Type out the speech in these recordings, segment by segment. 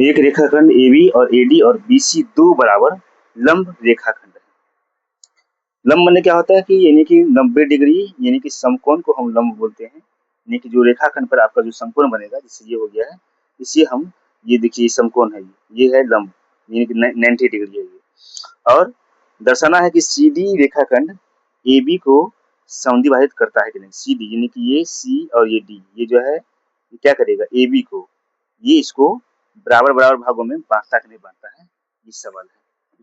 एक रेखाखंड AB और AD और BC दो बराबर लंब रेखाखंड है। लंब माने क्या होता है कि यानी कि 90 डिग्री यानी कि समकोण को हम लंब बोलते हैं। यानी कि जो रेखाखंड पर आपका जो समकोण बनेगा, जैसे ये हो गया है, इसे हम, ये देखिए समकोण है, ये है लंब यानी कि 90 डिग्री है ये। और दर्शाना है कि CD रेखाखंड AB को समद्विभाजित करता है कि नहीं। CD यानी कि ये C और ये D, ये जो है ये क्या करेगा, AB को, ये इसको बराबर बराबर भागों में बांटता कि नहीं बांटता है, ये सवाल है।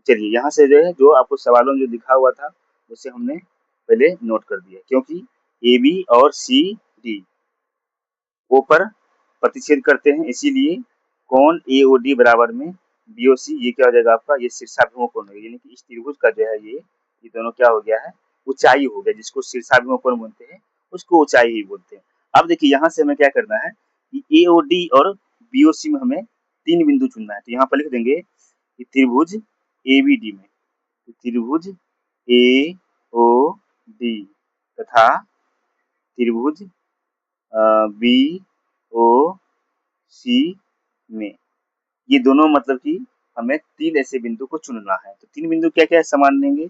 चलिए यहाँ से जो है, जो आपको सवालों में जो लिखा हुआ था उसे हमने पहले नोट कर दिया, क्योंकि AB और CD O पर प्रतिच्छेद करते हैं, इसीलिए कोण AOD बराबर में BOC, ये क्या हो जाएगा आपका, ये शीर्षाभिमुख कोण है। यानी कि इस त्रिभुज का जो है ये दोनों क्या हो गया है, ऊंचाई हो गया, जिसको शीर्षाभिमुख कोण बोलते हैं उसको ऊंचाई ही बोलते हैं। अब देखिए यहाँ से हमें क्या करना है कि AOD और BOC में हमें 3 बिंदु चुनना है। तो यहाँ पर लिख देंगे कि त्रिभुज ABD में, त्रिभुज AOD तथा त्रिभुज BOC में, ये दोनों मतलब कि हमें 3 ऐसे बिंदु को चुनना है। तो 3 बिंदु क्या क्या है समान लेंगे,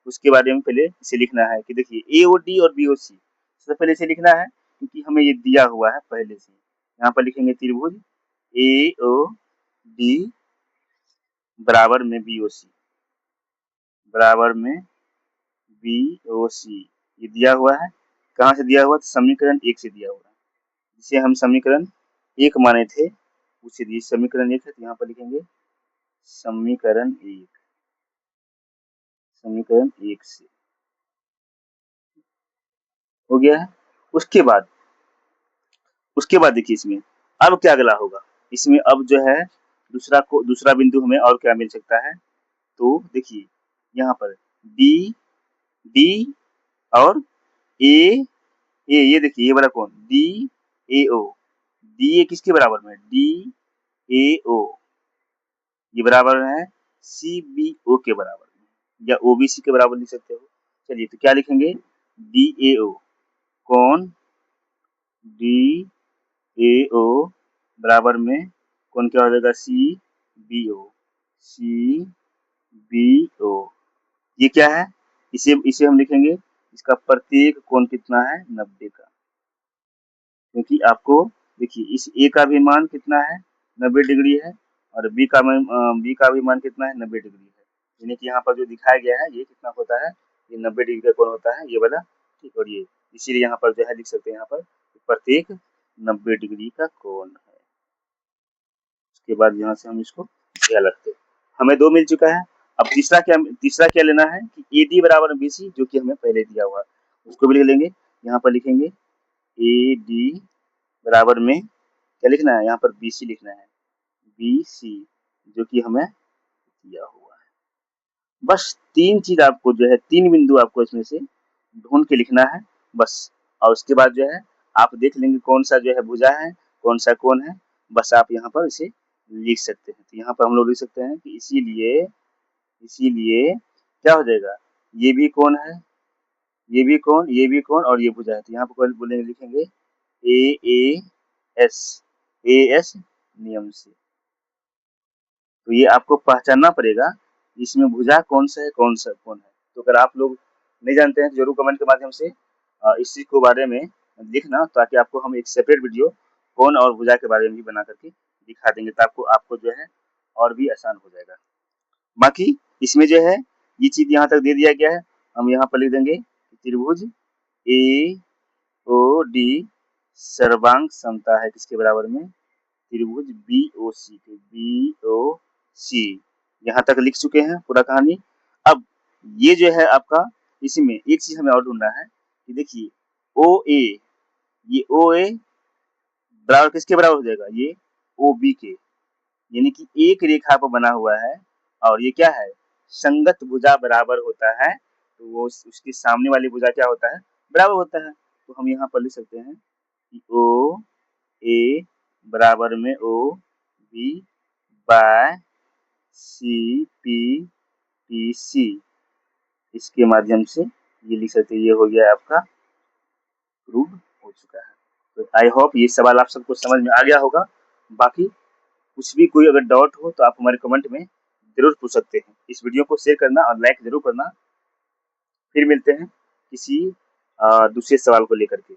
उसके बारे में पहले इसे लिखना है कि देखिए AOD और BOC, सबसे पहले इसे लिखना है क्योंकि हमें ये दिया हुआ है पहले से। यहाँ पर लिखेंगे त्रिभुज AOD बराबर में BOC, बराबर में BOC, ये दिया हुआ है। कहाँ से दिया हुआ, समीकरण 1 से दिया हुआ है, जिसे हम समीकरण 1 माने थे उसे दिए। समीकरण 1 है तो यहाँ पर लिखेंगे समीकरण 1, समीकरण 1 से हो गया है। उसके बाद देखिए इसमें अब क्या अगला होगा, इसमें अब जो है दूसरा बिंदु हमें और क्या मिल सकता है। तो देखिए यहाँ पर D और A, ये देखिए ये वाला कौन, DAO, DA किसके बराबर में, DAO, ये बराबर है CBO के बराबर में, या OBC के बराबर लिख सकते हो। चलिए तो क्या लिखेंगे, DAO, कौन DAO बराबर में कौन क्या हो जाएगा, CBO, ये क्या है, इसे हम लिखेंगे, इसका प्रत्येक कोण कितना है, 90 का, क्योंकि आपको देखिए इस A का भी मान कितना है, 90 डिग्री है, और B का भी मान कितना है, 90 डिग्री है। यानी कि यहाँ पर जो दिखाया गया है ये कितना होता है, ये 90 डिग्री का कोण होता है, ये वाला, ठीक। और ये इसीलिए यहाँ पर जो है लिख सकते हैं यहाँ पर प्रत्येक 90 डिग्री का कोण है। उसके बाद यहाँ से हम इसको क्या लगते हैं, हमें 2 मिल चुका है। अब तीसरा क्या लेना है कि AD बराबर BC, जो कि हमें पहले दिया हुआ, उसको भी लिख लेंगे। यहाँ पर लिखेंगे AD बराबर में क्या लिखना है, यहाँ पर BC लिखना है, BC, जो कि हमें दिया हुआ है। बस 3 चीज आपको जो है, 3 बिंदु आपको इसमें से ढूंढ के लिखना है बस। और उसके बाद जो है आप देख लेंगे कौन सा जो है भुजा है, कौन सा कोण है, बस आप यहाँ पर इसे लिख सकते हैं। तो यहाँ पर हम लोग लिख सकते हैं कि इसीलिए क्या हो जाएगा, ये भी कोण है, ये भी कोण और ये भुजा है। तो यहाँ पर बोलेंगे, लिखेंगे AS नियम से। तो ये आपको पहचानना पड़ेगा इसमें भुजा कौन सा है, कौन सा कोण है। तो अगर आप लोग नहीं जानते हैं तो जरूर कमेंट के माध्यम से इस चीज के बारे में लिखना, ताकि आपको हम एक सेपरेट वीडियो कोण और भुजा के बारे में भी बना करके दिखा देंगे, तो आपको जो है और भी आसान हो जाएगा। बाकी इसमें जो है ये चीज यहाँ तक दे दिया गया है, हम यहाँ पर लिख देंगे त्रिभुज AOD सर्वांग समता है किसके बराबर में, त्रिभुज BOC के, BOC, यहाँ तक लिख चुके हैं पूरा कहानी। अब ये जो है आपका, इसमें एक चीज हमें और ढूंढना है कि देखिए OA, ये OA बराबर किसके बराबर हो जाएगा, ये OB के, यानी कि एक रेखा पर बना हुआ है, और ये क्या है, संगत भुजा बराबर होता है, तो वो उसके सामने वाली भुजा क्या होता है, बराबर होता है। तो हम यहाँ पर लिख सकते हैं कि OA बराबर में OB बाय CPTC, इसके माध्यम से ये लिख सकते हैं, ये हो गया आपका प्रूव हो चुका है। तो आई होप ये सवाल आप सबको समझ में आ गया होगा। बाकी कुछ भी कोई अगर डाउट हो तो आप हमारे कमेंट में ज़रूर पूछ सकते हैं। इस वीडियो को शेयर करना और लाइक ज़रूर करना। फिर मिलते हैं किसी दूसरे सवाल को लेकर के।